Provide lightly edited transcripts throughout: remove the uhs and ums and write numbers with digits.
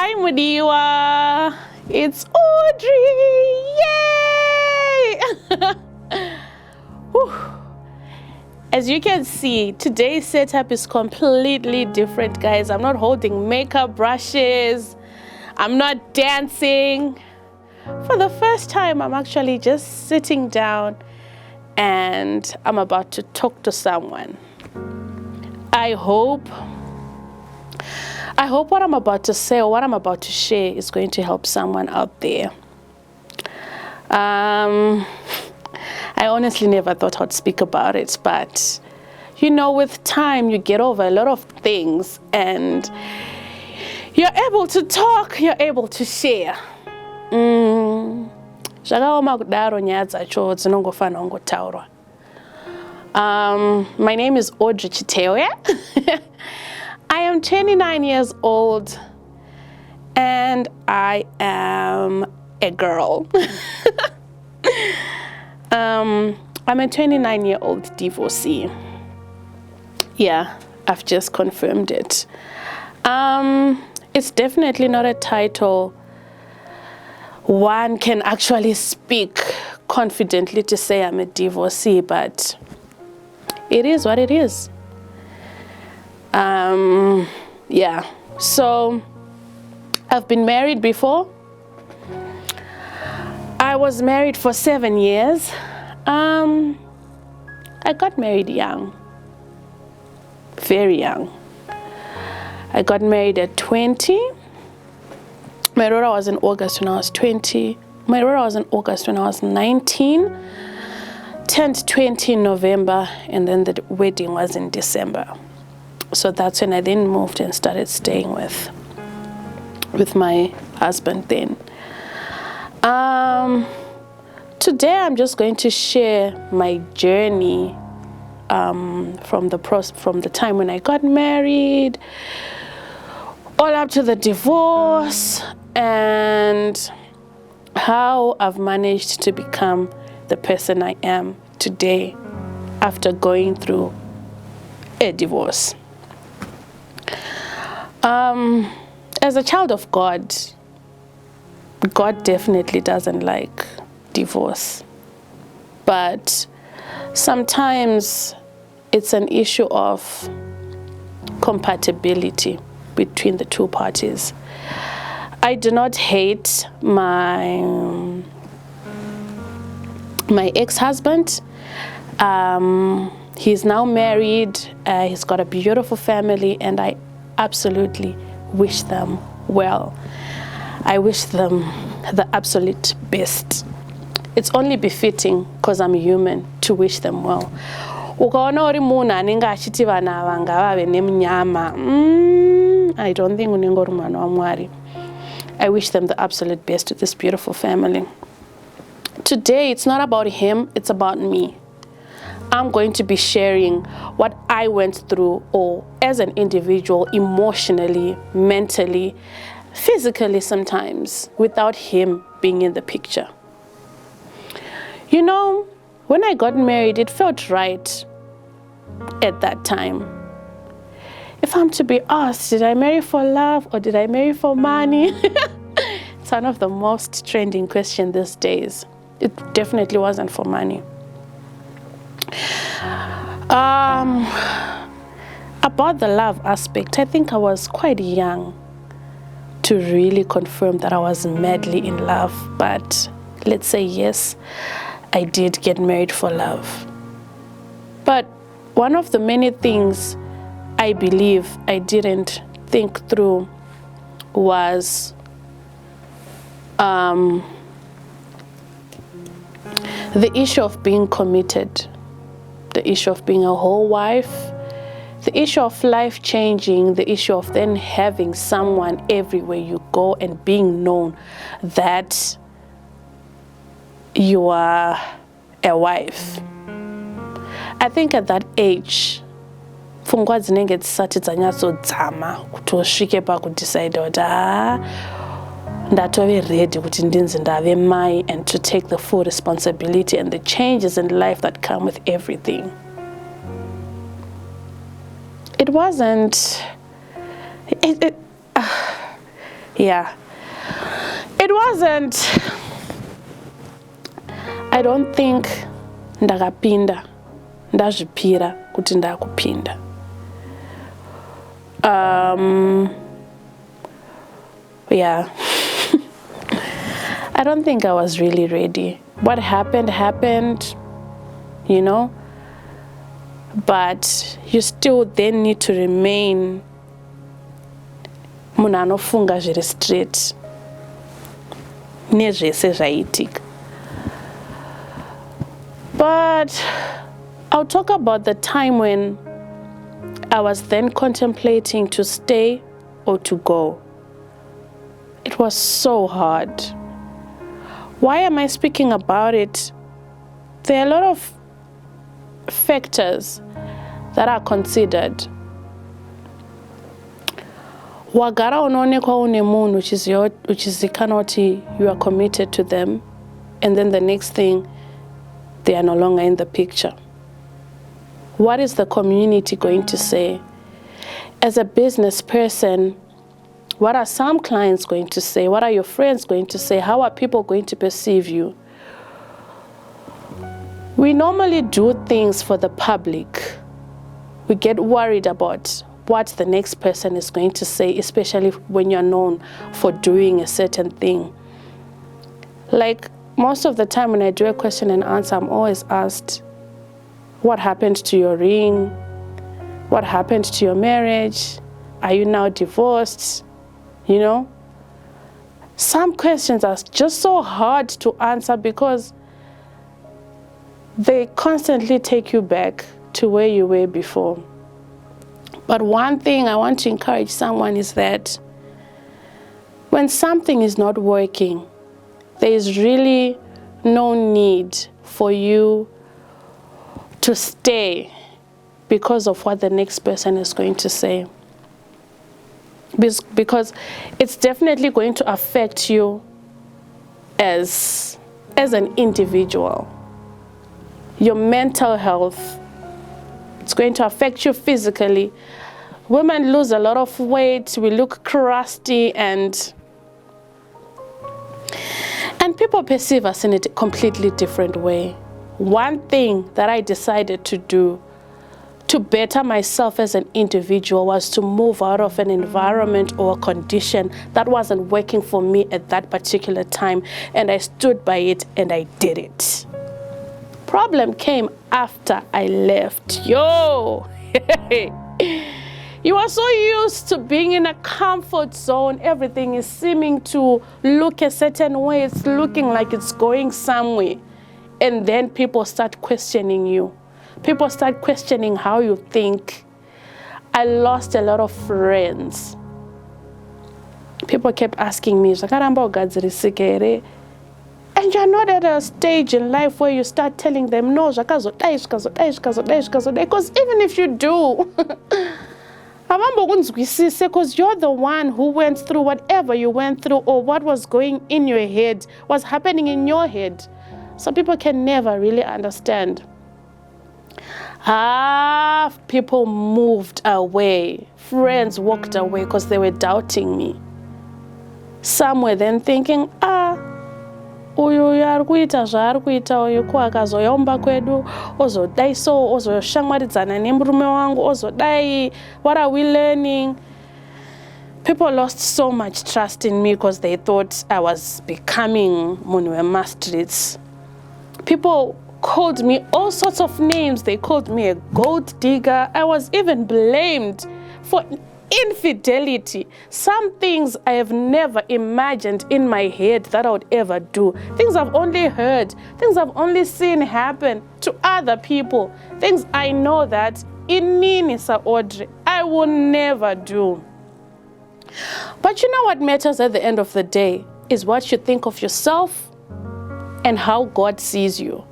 Hi Mudiwa, it's Audrey, yay! Whew. As you can see, today's setup is completely different, guys. I'm not holding makeup brushes, I'm not dancing. For the first time, I'm actually just sitting down and I'm about to talk to someone. I hope what I'm about to say or what I'm about to share is going to help someone out there. I honestly never thought I'd speak about it, but you know, with time you get over a lot of things and you're able to talk, you're able to share. My name is Audrey Chitewe. I am 29 years old and I am a girl. I'm a 29-year-old divorcee. Yeah, I've just confirmed it. It's definitely not a title one can actually speak confidently to say I'm a divorcee, but it is what it is. Yeah, so I've been married before. I was married for 7 years. I got married young, very young. I got married at 20. My daughter was in August when I was 20. My daughter was in August when I was 19. Turned 20 in November, and then the wedding was in December. So that's when I then moved and started staying with my husband then. Today I'm just going to share my journey from the time when I got married all up to the divorce and how I've managed to become the person I am today after going through a divorce. As a child of God, God definitely doesn't like divorce, but sometimes it's an issue of compatibility between the two parties. I do not hate my ex-husband. He's now married, he's got a beautiful family, and I absolutely wish them well. I wish them the absolute best. It's only befitting, because I'm human, to wish them well. I don't think I wish them the absolute best to this beautiful family. Today, it's not about him, it's about me. I'm going to be sharing what I went through, or as an individual, emotionally, mentally, physically sometimes, without him being in the picture. You know, when I got married, it felt right at that time. If I'm to be asked, did I marry for love or did I marry for money? It's one of the most trending questions these days. It definitely wasn't for money. About the love aspect, I think I was quite young to really confirm that I was madly in love, but let's say yes, I did get married for love. But one of the many things I believe I didn't think through was the issue of being committed, the issue of being a whole wife, the issue of life changing, the issue of then having someone everywhere you go and being known that you are a wife. I think at that age, pfungwa dzinenge dzisati dzanyatsodzama kuti usvike pakudecide kuti ndatove ready kuti ndinzi ndave mai, and to take the full responsibility and the changes in life that come with everything. It wasn't Yeah. It wasn't, I don't think ndakapinda ndazvipira kuti ndakupinda. Yeah. I don't think I was really ready. What happened, you know, but you still then need to remain munhu anofunga zviri straight nezvese zvaitika. But I'll talk about the time when I was then contemplating to stay or to go. It was so hard. Why am I speaking about it? There are a lot of factors that are considered. Wagara unoonekwa une munhu uchizikanwa kuti you are committed to them, and then the next thing, they are no longer in the picture. What is the community going to say? As a business person, what are some clients going to say? What are your friends going to say? How are people going to perceive you? We normally do things for the public. We get worried about what the next person is going to say, especially when you're known for doing a certain thing. Like most of the time when I do a question and answer, I'm always asked, what happened to your ring? What happened to your marriage? Are you now divorced? You know? Some questions are just so hard to answer because they constantly take you back to where you were before. But one thing I want to encourage someone is that when something is not working, there is really no need for you to stay because of what the next person is going to say. Because it's definitely going to affect you as an individual. Your mental health, it's going to affect you physically. Women lose a lot of weight, we look crusty, and people perceive us in a completely different way. One thing that I decided to do to better myself as an individual was to move out of an environment or a condition that wasn't working for me at that particular time, and I stood by it and I did it. Problem came after I left. Yo! You are so used to being in a comfort zone. Everything is seeming to look a certain way. It's looking like it's going somewhere. And then people start questioning you. People start questioning how you think. I lost a lot of friends. People kept asking me, and you're not at a stage in life where you start telling them, no, because even if you do, because you're the one who went through whatever you went through, or what was going in your head, was happening in your head. So people can never really understand. Half people moved away. Friends walked away because they were doubting me. Some were then thinking, uyu arikuita zvaarikuita uyu kuakazoyaumba kwedu ozodai so ozoshamwaridzana nemurume wangu ozodai. What are we learning? People lost so much trust in me because they thought I was becoming munhu wemastreets. People called me all sorts of names. They called me a gold digger. I was even blamed for infidelity. Some things I have never imagined in my head that I would ever do. Things I've only heard. Things I've only seen happen to other people. Things I know that in me, Sir Audrey, I will never do. But you know what matters at the end of the day is what you think of yourself and how God sees you.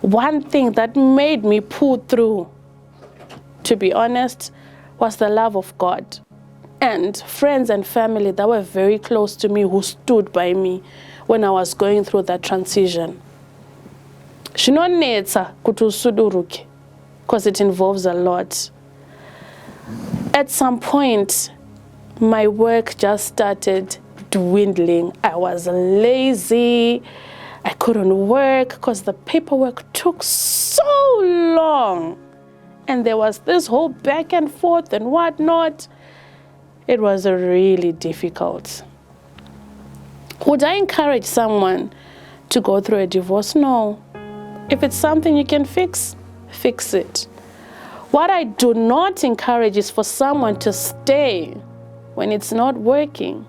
One thing that made me pull through, to be honest, was the love of God and friends and family that were very close to me who stood by me when I was going through that transition. Because it involves a lot. At some point, my work just started dwindling. I was lazy. I couldn't work because the paperwork took so long. And there was this whole back and forth and whatnot. It was really difficult. Would I encourage someone to go through a divorce? No. If it's something you can fix, fix it. What I do not encourage is for someone to stay when it's not working.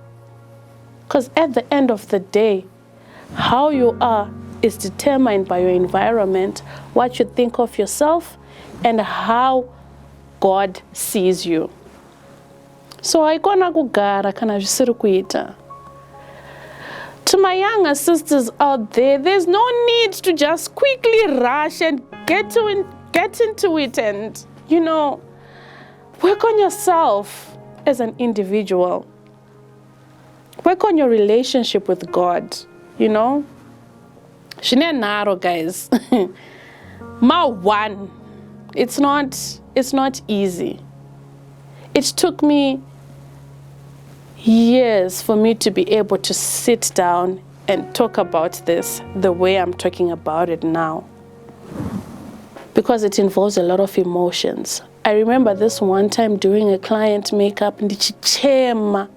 Because at the end of the day, how you are is determined by your environment, what you think of yourself, and how God sees you. So haikona kugara kana zvisiri kuita. To my younger sisters out there, there's no need to just quickly rush and get into it and, work on yourself as an individual. Work on your relationship with God, Shinenaro, guys. one. It's not easy. It took me years for me to be able to sit down and talk about this the way I'm talking about it now, because it involves a lot of emotions. I remember this one time doing a client makeup and the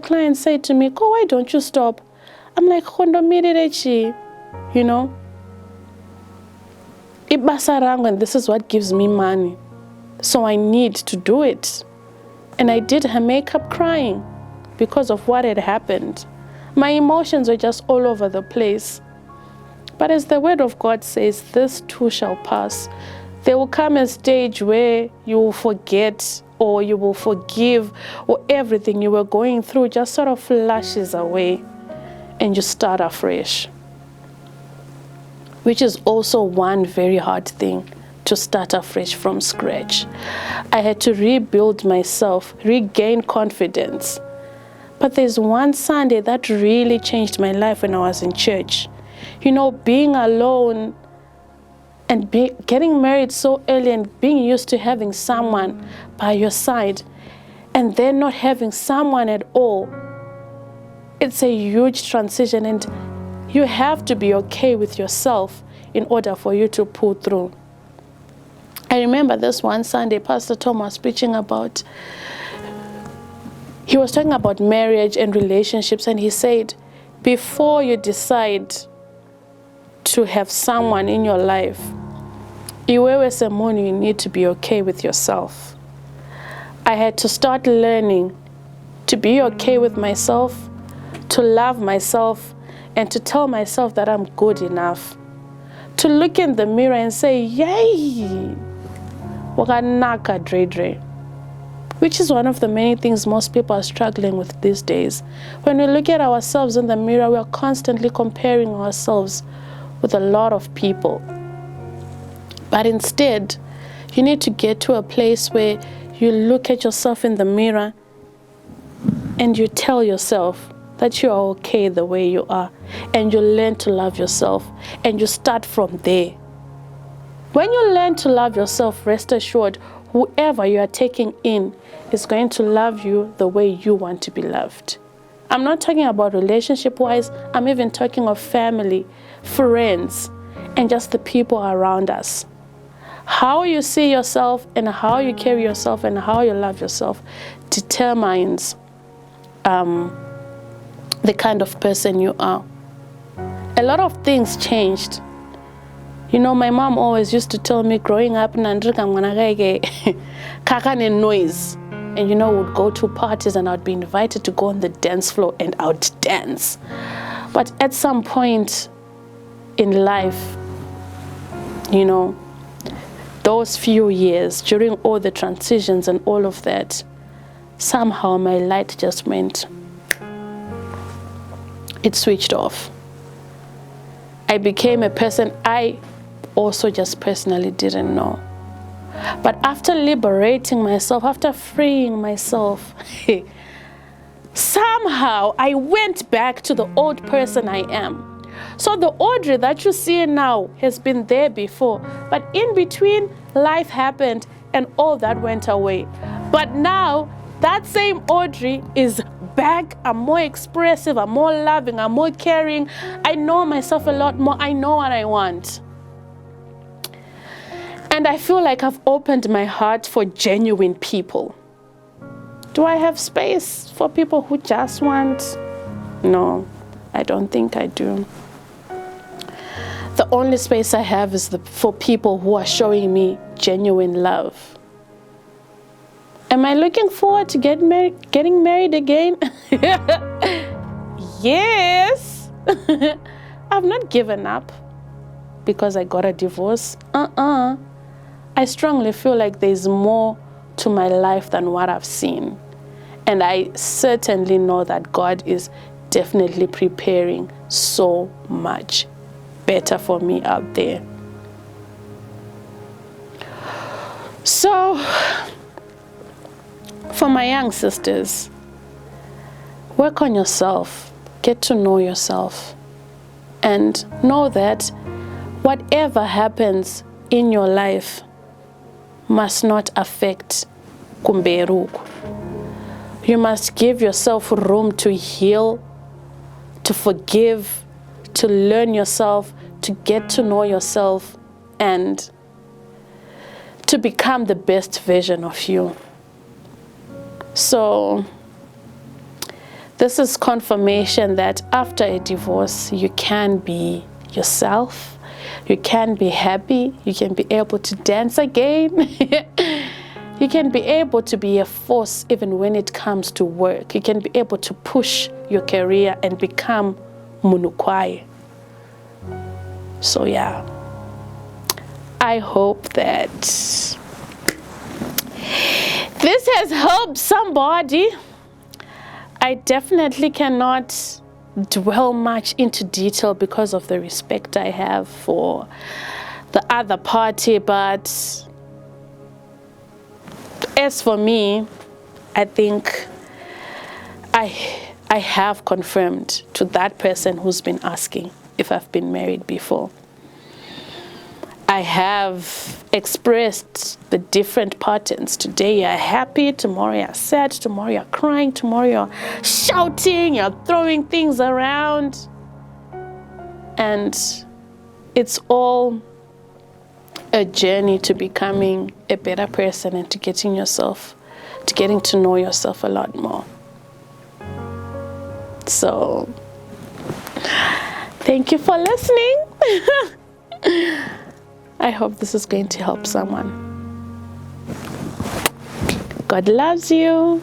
client said to me, "Ko, why don't you stop?" I'm like, Ibasarang, and this is what gives me money. So I need to do it. And I did her makeup crying because of what had happened. My emotions were just all over the place. But as the word of God says, this too shall pass. There will come a stage where you will forget or you will forgive, or everything you were going through just sort of flashes away and you start afresh. Which is also one very hard thing, to start afresh from scratch. I had to rebuild myself, regain confidence. But there's one Sunday that really changed my life when I was in church. Being alone and getting married so early and being used to having someone by your side and then not having someone at all. It's a huge transition, and you have to be okay with yourself in order for you to pull through. I remember this one Sunday, Pastor Tom was preaching about, he was talking about marriage and relationships, and he said, before you decide to have someone in your life, you need to be okay with yourself. I had to start learning to be okay with myself, to love myself, and to tell myself that I'm good enough. To look in the mirror and say, yay, wakanaka dre. Which is one of the many things most people are struggling with these days. When we look at ourselves in the mirror, we are constantly comparing ourselves with a lot of people. But instead, you need to get to a place where you look at yourself in the mirror and you tell yourself that you are okay the way you are, and you learn to love yourself, and you start from there. When you learn to love yourself, rest assured, whoever you are taking in is going to love you the way you want to be loved. I'm not talking about relationship-wise, I'm even talking of family, friends, and just the people around us. How you see yourself and how you carry yourself and how you love yourself determines the kind of person you are. A lot of things changed. My mom always used to tell me growing up, noise. And would go to parties and I'd be invited to go on the dance floor and I would dance. But at some point in life, those few years, during all the transitions and all of that, somehow my light just went. It switched off. I became a person I also just personally didn't know. But after liberating myself, after freeing myself, somehow I went back to the old person I am. So the Audrey that you see now has been there before, but in between, life happened and all that went away. But now, that same Audrey is back. I'm more expressive, I'm more loving, I'm more caring. I know myself a lot more. I know what I want. And I feel like I've opened my heart for genuine people. Do I have space for people who just want? No, I don't think I do. The only space I have is for people who are showing me genuine love. Am I looking forward to getting married again? Yes. I've not given up because I got a divorce. I strongly feel like there's more to my life than what I've seen. And I certainly know that God is definitely preparing so much better for me out there. So, for my young sisters, work on yourself, get to know yourself, and know that whatever happens in your life must not affect kumberuku. You must give yourself room to heal, to forgive, to learn yourself, to get to know yourself, and to become the best version of you. So this is confirmation that after a divorce, you can be yourself. You can be happy. You can be able to dance again. You can be able to be a force even when it comes to work. You can be able to push your career and become munukwai. So yeah, I hope that this has helped somebody. I definitely cannot dwell much into detail because of the respect I have for the other party, but as for me, I think I have confirmed to that person who's been asking if I've been married before. I have expressed the different patterns. Today you're happy, tomorrow you're sad, tomorrow you're crying, tomorrow you're shouting, you're throwing things around. And it's all a journey to becoming a better person and to getting to know yourself a lot more. So, thank you for listening. I hope this is going to help someone. God loves you.